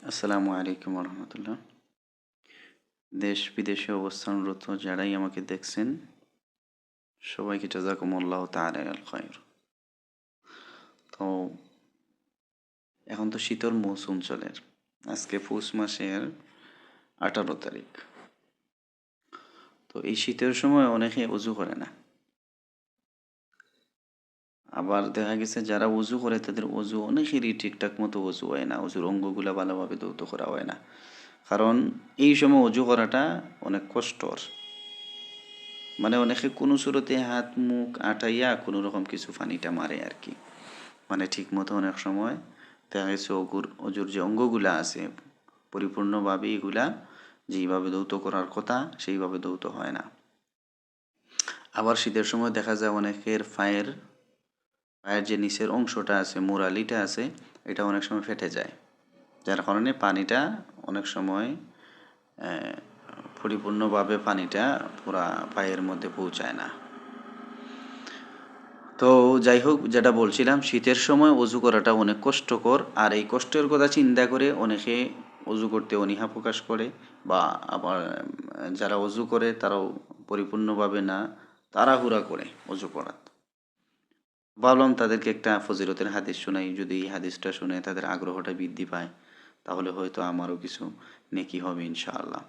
আসসালামু আলাইকুম রহমতুল্লাহ। দেশ বিদেশে অবস্থানরত যারাই আমাকে দেখছেন সবাইকে জাযাকুমুল্লাহ তাআলা আল খায়র। তো এখন তো শীতল মৌসুম চলে, আজকে পৌষ মাসের 18 তারিখ। তো এই শীতের সময় অনেকে অজু করে না, আবার দেখা গেছে যারা অজু করে তাদের অজু অনেকেরই ঠিকঠাক মতো অজু হয় না, অজুর অঙ্গগুলা ভালোভাবে ধৌত করা হয় না, কারণ এই সময় অজু করাটা অনেক কষ্টর। মানে অনেকে কোনো সুরতে হাত মুখ আটাইয়া কোনো রকম কিছু পানিটা মারে আর কি। মানে ঠিক মতো অনেক সময় দেখা গেছে অজুর যে অঙ্গগুলা আছে পরিপূর্ণভাবে এগুলা যেইভাবে ধৌত করার কথা সেইভাবে ধৌত হয় না। আবার শীতের সময় দেখা যায় অনেকের পায়ের যে নিচের অংশটা আছে, মোরালিটা আছে, এটা অনেক সময় ফেটে যায়, যার কারণে পানিটা অনেক সময় পরিপূর্ণভাবে পানিটা পুরা পায়ের মধ্যে পৌঁছায় না। তো যাই হোক, যেটা বলছিলাম, শীতের সময় অজু করাটা অনেক কষ্টকর, আর এই কষ্টের কথা চিন্তা করে অনেকে অজু করতে অনীহা প্রকাশ করে, বা আবার যারা অজু করে তারাও পরিপূর্ণভাবে না তাড়াহুড়া করে অজু করার। ভাবলাম তাদেরকে একটা ফজিলতের হাদিস শোনাই, যদি এই হাদিসটা শুনে তাদের আগ্রহটা বৃদ্ধি পায় তাহলে হয়তো আমারও কিছু নেকি হবে ইনশাআল্লাহ।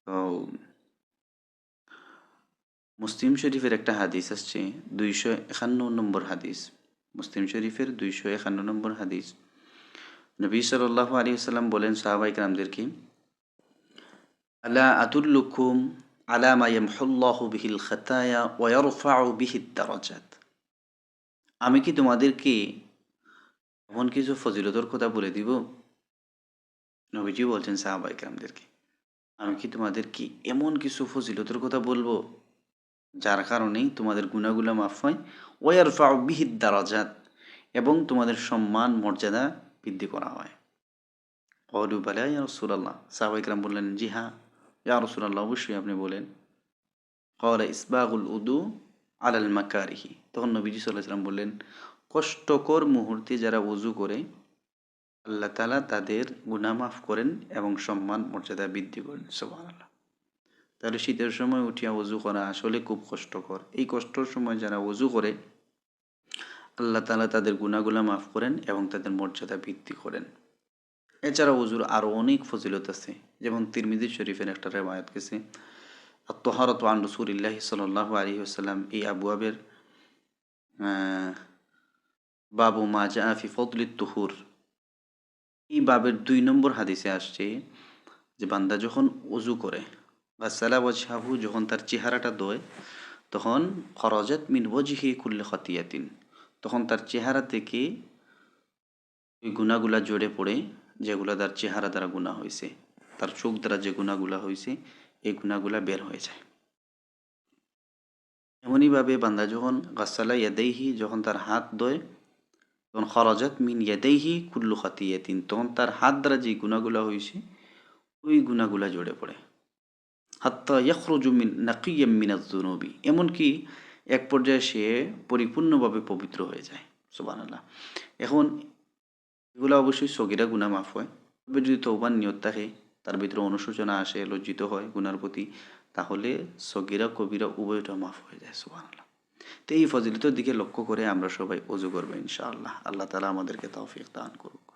তো মুসলিম শরীফের একটা হাদিস আসছে, 251 নম্বর হাদিস। মুসলিম শরীফের 251 নম্বর হাদিস। নবী সাল্লাল্লাহু আলাইহি ওয়াসাল্লাম বলেন সাহাবায়ে কেরামদেরকে, আলা আদুল্লুকুম আলা মা ইয়ামহুল্লাহু বিহিল খাতায়া ওয়া ইয়ারফাউ বিহিদ দারাজাত। আমি কি তোমাদেরকে এমন কিছু ফজিলতের কথা বলে দিব? নবীজি বলছেন সাহাবায়ে কেরামদেরকে, আমি কি তোমাদেরকে এমন কিছু ফজিলতের কথা বলবো যার কারণেই তোমাদের গুনাহগুলো মাফ হয়, ওয়ারফাউ বিহিদ দারাজাত, এবং তোমাদের সম্মান মর্যাদা বৃদ্ধি করা হয়। ক্বালু বালা ইয়া রাসূলাল্লাহ, সাহাবায়ে কেরাম বললেন, জি হ্যাঁ ইয়া রাসূলাল্লাহ, অবশ্যই আপনি বলেন। ক্বালা ইসবাগুল উদু আলাল মাকারিহি, তখন নবীজি সাল্লাল্লাহু আলাইহি ওয়াসাল্লাম বললেন, কষ্টকর মুহূর্তে যারা ওযু করে আল্লাহ তাআলা তাদের গুনাহ মাফ করেন এবং সম্মান মর্যাদা বৃদ্ধি করেন। সুবহানাল্লাহ। তাহলে শীতের সময় উঠিয়া ওযু করা আসলে খুব কষ্টকর। এই কষ্টর সময় যারা ওযু করে আল্লাহ তাআলা তাদের গুনাহগুলো মাফ করেন এবং তাদের মর্যাদা বৃদ্ধি করেন। এছাড়া ওযুর আরও অনেক ফজিলত আছে, যেমন তিরমিজি শরীফের একটা রেওয়ায়াত গেছে, আত-তাহারাতু আন রাসূলিল্লাহি সাল্লাল্লাহু আলাইহি ওয়াসাল্লাম, এই আবওয়াবের বাবু মা জাআ ফি ফদলিত তুহুর, এই বাবের 2 নম্বর হাদিসে আসছে যে বান্দা যখন ওযু করে বা সালা ওয়াজহাহু, যখন তার চেহারাটা ধোয়, তখন খরাজাত মিন ওয়াজহি কুল্লি খাতিয়াতিন, তখন তার চেহারা থেকে ওই গুনাহগুলা ঝরে পড়ে, যেগুলো তার চেহারা দ্বারা গুনাহ হয়েছে, তার চোখ দ্বারা যে গুনাহগুলা হয়েছে এই গুনাহগুলা বের হয়ে যায়। এমনইভাবে বান্দা যখন গাসালা ইয়াদাইহি, যখন তার হাত ধোয়, তখন খরাজাত মিন ইয়াদাইহি কুল্লু খাতিয়াতিন, তখন তার হাত দ্বারা যে গুনাহগুলা হয়েছে ওই গুনাহগুলা ঝরে পড়ে। হাত্তা ইয়াখরুজু মিন নাকিয়্যাম মিনাজ যুনুবি, এমনকি এক পর্যায়ে সে পরিপূর্ণভাবে পবিত্র হয়ে যায়। সুবহানাল্লাহ। এখন এগুলো অবশ্যই সগীরা গুনাহ মাফ হয়, তবে যদি তওবার নিয়ত থাকে, তার ভিতরে অনুশোচনা আসে, লজ্জিত হয় গুনার প্রতি, তাহলে সগীরা কবিরা উভয়টা মাফ হয়ে যায়। সুবহানাল্লাহ। তো এই ফজিলতের দিকে লক্ষ্য করে আমরা সবাই ওযু করবো ইনশাআল্লাহ। আল্লাহ তাআলা আমাদেরকে তৌফিক দান করুক।